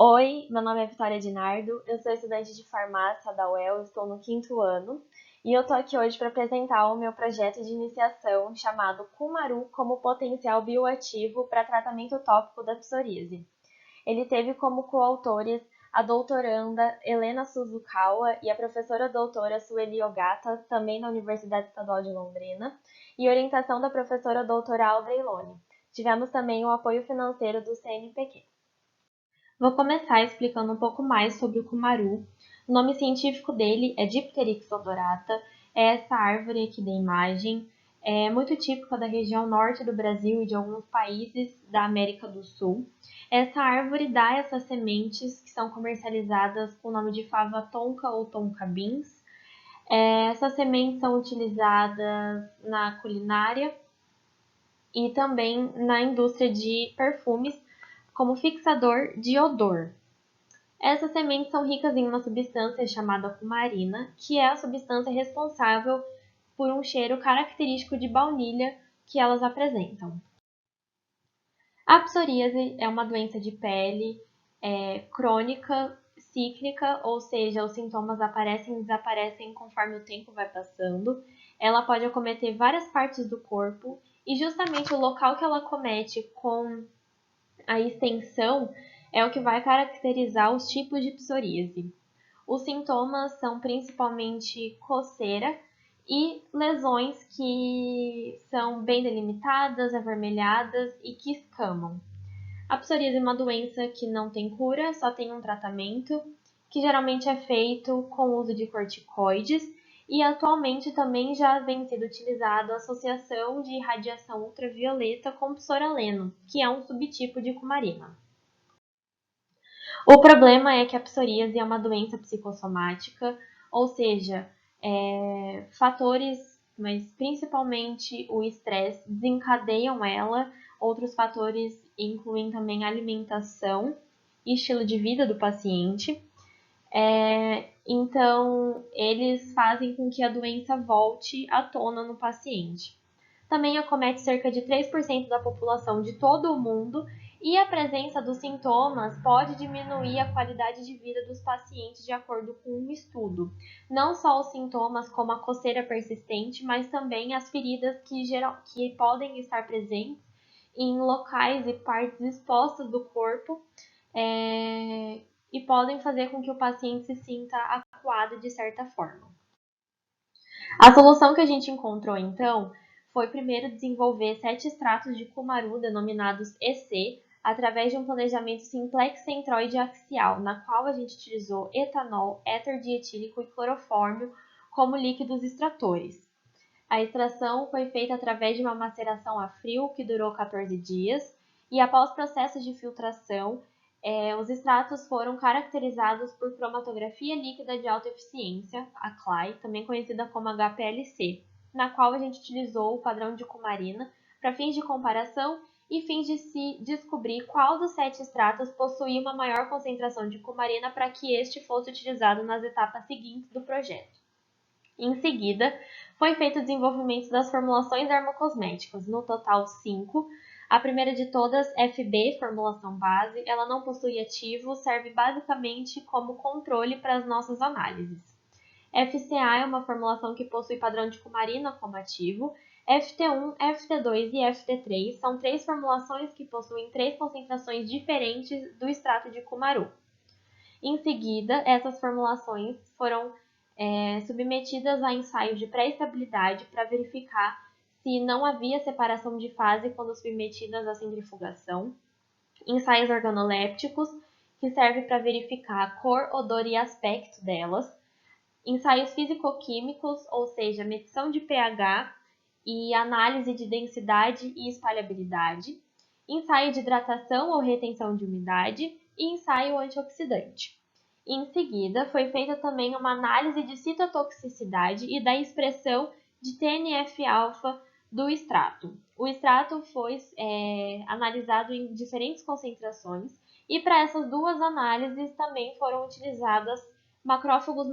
Oi, meu nome é Vitória Dinardo, eu sou estudante de farmácia da UEL, estou no 5º ano e eu estou aqui hoje para apresentar o meu projeto de iniciação chamado Cumaru como potencial bioativo para tratamento tópico da psoríase. Ele teve como coautores a doutoranda Helena Suzukawa e a professora doutora Sueli Ogata, também da Universidade Estadual de Londrina, e orientação da professora doutora Audrey Lone. Tivemos também o apoio financeiro do CNPq. Vou começar explicando um pouco mais sobre o cumaru. O nome científico dele é Dipteryx odorata, é essa árvore aqui da imagem, é muito típica da região norte do Brasil e de alguns países da América do Sul. Essa árvore dá essas sementes que são comercializadas com o nome de fava tonka ou tonka beans. Essas sementes são utilizadas na culinária e também na indústria de perfumes como fixador de odor. Essas sementes são ricas em uma substância chamada cumarina, que é a substância responsável por um cheiro característico de baunilha que elas apresentam. A psoríase é uma doença de pele crônica, cíclica, ou seja, os sintomas aparecem e desaparecem conforme o tempo vai passando. Ela pode acometer várias partes do corpo e justamente o local que ela acomete com a extensão é o que vai caracterizar os tipos de psoríase. Os sintomas são principalmente coceira e lesões que são bem delimitadas, avermelhadas e que escamam. A psoríase é uma doença que não tem cura, só tem um tratamento, que geralmente é feito com o uso de corticoides e atualmente também já vem sendo utilizado a associação de radiação ultravioleta com psoraleno, que é um subtipo de cumarina. O problema é que a psoríase é uma doença psicossomática, ou seja, fatores, mas principalmente o estresse, desencadeiam ela. Outros fatores incluem também a alimentação e estilo de vida do paciente. Então, eles fazem com que a doença volte à tona no paciente. Também acomete cerca de 3% da população de todo o mundo e a presença dos sintomas pode diminuir a qualidade de vida dos pacientes de acordo com um estudo. Não só os sintomas como a coceira persistente, mas também as feridas que podem estar presentes em locais e partes expostas do corpo e podem fazer com que o paciente se sinta acuado de certa forma. A solução que a gente encontrou, então, foi primeiro desenvolver 7 extratos de cumaru denominados EC, através de um planejamento simplex centroide axial, na qual a gente utilizou etanol, éter dietílico e clorofórmio como líquidos extratores. A extração foi feita através de uma maceração a frio, que durou 14 dias, e após processos de filtração, os extratos foram caracterizados por cromatografia líquida de alta eficiência, a CLY, também conhecida como HPLC, na qual a gente utilizou o padrão de cumarina para fins de comparação e fins de se descobrir qual dos 7 extratos possuía uma maior concentração de cumarina para que este fosse utilizado nas etapas seguintes do projeto. Em seguida, foi feito o desenvolvimento das formulações dermocosméticas, no total 5. A primeira de todas, FB, formulação base, ela não possui ativo, serve basicamente como controle para as nossas análises. FCA é uma formulação que possui padrão de cumarina como ativo. FT1, FT2 e FT3 são 3 formulações que possuem 3 concentrações diferentes do extrato de cumaru. Em seguida, essas formulações foram submetidas a ensaios de pré-estabilidade para verificar se não havia separação de fase quando submetidas à centrifugação. Ensaios organolépticos, que servem para verificar a cor, odor e aspecto delas. Ensaios físico-químicos, ou seja, medição de pH e análise de densidade e espalhabilidade. Ensaio de hidratação ou retenção de umidade e ensaio antioxidante. Em seguida, foi feita também uma análise de citotoxicidade e da expressão de TNF-alfa do extrato. O extrato foi analisado em diferentes concentrações e para essas duas análises também foram utilizadas macrófagos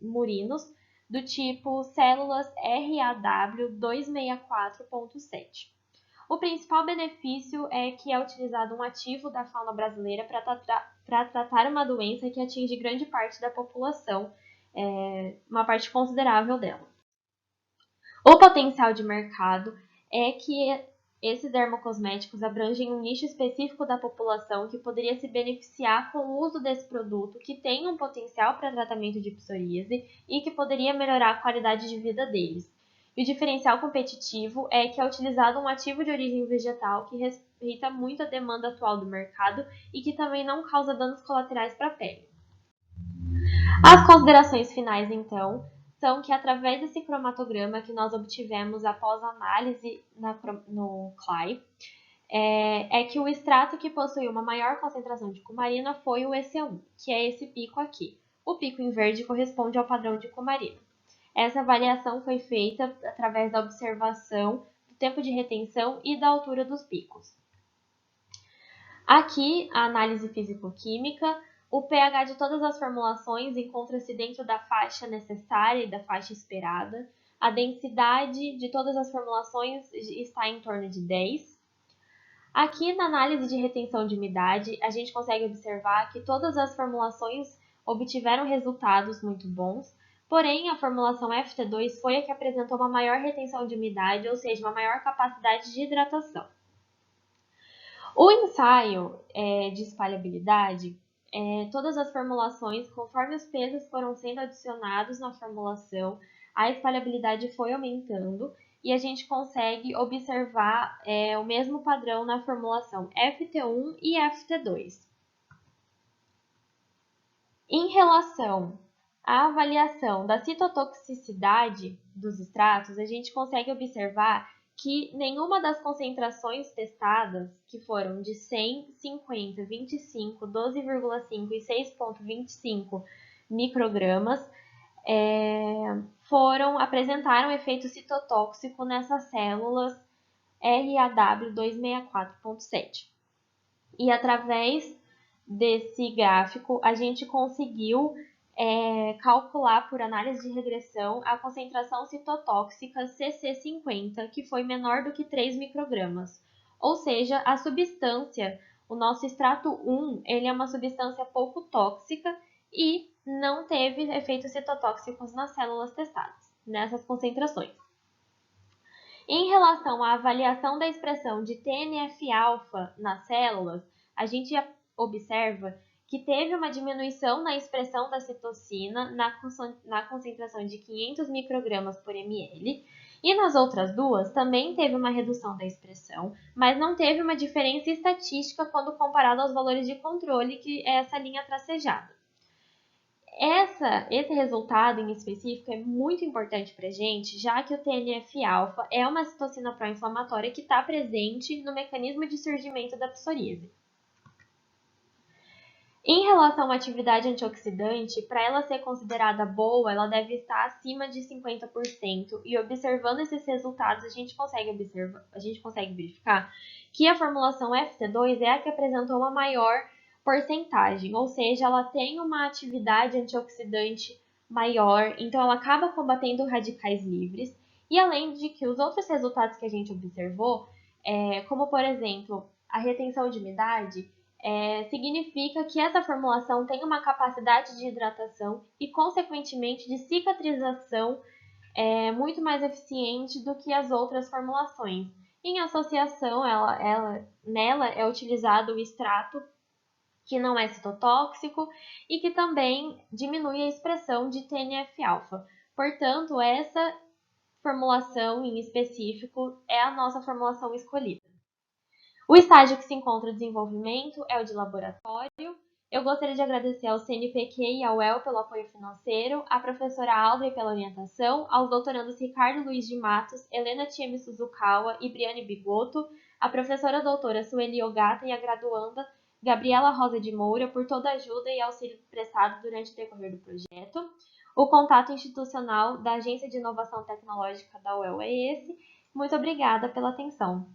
murinos do tipo células RAW264.7. O principal benefício é que é utilizado um ativo da fauna brasileira para para tratar uma doença que atinge grande parte da população, uma parte considerável dela. O potencial de mercado é que esses dermocosméticos abrangem um nicho específico da população que poderia se beneficiar com o uso desse produto, que tem um potencial para tratamento de psoríase e que poderia melhorar a qualidade de vida deles. E o diferencial competitivo é que é utilizado um ativo de origem vegetal que respeita muito a demanda atual do mercado e que também não causa danos colaterais para a pele. As considerações finais, então, são que através desse cromatograma que nós obtivemos após a análise no CLY, é que o extrato que possui uma maior concentração de cumarina foi o EC1, que é esse pico aqui. O pico em verde corresponde ao padrão de cumarina. Essa avaliação foi feita através da observação do tempo de retenção e da altura dos picos. Aqui, a análise físico-química, o pH de todas as formulações encontra-se dentro da faixa necessária e da faixa esperada. A densidade de todas as formulações está em torno de 10. Aqui, na análise de retenção de umidade, a gente consegue observar que todas as formulações obtiveram resultados muito bons, porém, a formulação FT2 foi a que apresentou uma maior retenção de umidade, ou seja, uma maior capacidade de hidratação. O ensaio de espalhabilidade, todas as formulações, conforme os pesos foram sendo adicionados na formulação, a espalhabilidade foi aumentando e a gente consegue observar o mesmo padrão na formulação FT1 e FT2. Em relação à avaliação da citotoxicidade dos extratos, a gente consegue observar que nenhuma das concentrações testadas, que foram de 100, 50, 25, 12,5 e 6,25 microgramas, apresentaram efeito citotóxico nessas células RAW264.7. E através desse gráfico, a gente conseguiu calcular por análise de regressão a concentração citotóxica CC50, que foi menor do que 3 microgramas. Ou seja, a substância, o nosso extrato 1, ele é uma substância pouco tóxica e não teve efeitos citotóxicos nas células testadas, nessas concentrações. Em relação à avaliação da expressão de TNF-alfa nas células, a gente observa que teve uma diminuição na expressão da citocina na concentração de 500 microgramas por ml, e nas outras duas também teve uma redução da expressão, mas não teve uma diferença estatística quando comparado aos valores de controle, que é essa linha tracejada. Esse resultado em específico é muito importante para a gente, já que o TNF-alfa é uma citocina pró-inflamatória que está presente no mecanismo de surgimento da psoríase. Em relação à atividade antioxidante, para ela ser considerada boa, ela deve estar acima de 50%, e observando esses resultados, a gente consegue verificar que a formulação FT2 é a que apresentou uma maior porcentagem, ou seja, ela tem uma atividade antioxidante maior, então ela acaba combatendo radicais livres, e além de que os outros resultados que a gente observou, como por exemplo, a retenção de umidade, significa que essa formulação tem uma capacidade de hidratação e, consequentemente, de cicatrização muito mais eficiente do que as outras formulações. Em associação, nela é utilizado o extrato que não é citotóxico e que também diminui a expressão de TNF-alfa. Portanto, essa formulação em específico é a nossa formulação escolhida. O estágio que se encontra em desenvolvimento é o de laboratório. Eu gostaria de agradecer ao CNPq e ao UEL pelo apoio financeiro, à professora Audrey pela orientação, aos doutorandos Ricardo Luiz de Matos, Helena Tieme Suzukawa e Briane Bigotto, à professora doutora Sueli Ogata e à graduanda Gabriela Rosa de Moura por toda a ajuda e auxílio prestado durante o decorrer do projeto. O contato institucional da Agência de Inovação Tecnológica da UEL é esse. Muito obrigada pela atenção.